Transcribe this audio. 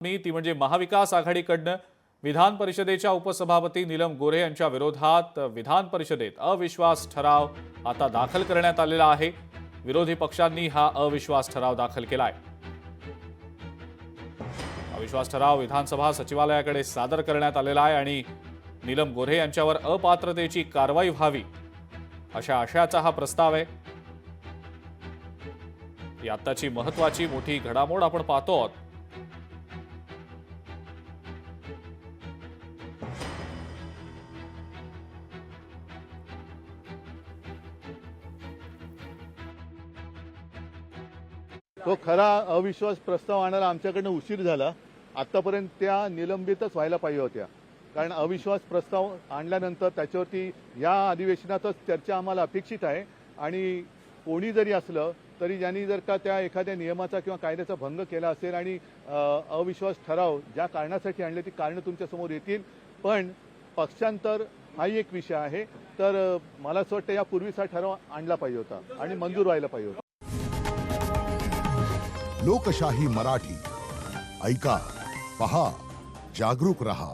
ती म्हणजे महाविकास आघाडीकडनं विधान परिषदेच्या उपसभापती नीलम गोऱ्हे यांच्या विरोधात विधान परिषदेत अविश्वास ठराव आता दाखल करण्यात आलेला आहे। विरोधी पक्षांनी हा अविश्वास ठराव दाखल केलाय। अविश्वास ठराव विधानसभा सचिवालयाकडे सादर करण्यात आलेला आहे आणि नीलम गोऱ्हे यांच्यावर अपात्रतेची कारवाई व्हावी अशा आशयाचा हा प्रस्ताव आहे। ही आत्ताची महत्त्वाची मोठी घडामोड आपण पाहतो आहोत। तो खरा अविश्वास प्रस्ताव आणायला आमच्याकडनं उशीर झाला। आतापर्यंत त्या निलंबितच व्हायला पाहिजे होत्या, कारण अविश्वास प्रस्ताव आणल्यानंतर त्याच्यावरती या अधिवेशनातच चर्चा आम्हाला अपेक्षित आहे। आणि कोणी जरी असलं तरी ज्यांनी जर का त्या एखाद्या नियमाचा किंवा कायद्याचा भंग केला असेल आणि अविश्वास ठराव ज्या कारणासाठी आणले ती कारणं तुमच्यासमोर येतील। पण पक्षांतर हाही एक विषय आहे, तर मला असं वाटतं यापूर्वीच हा ठराव आणला पाहिजे होता आणि मंजूर व्हायला पाहिजे होता। लोकशाही मराठी ऐका, पहा, जागरूक रहा।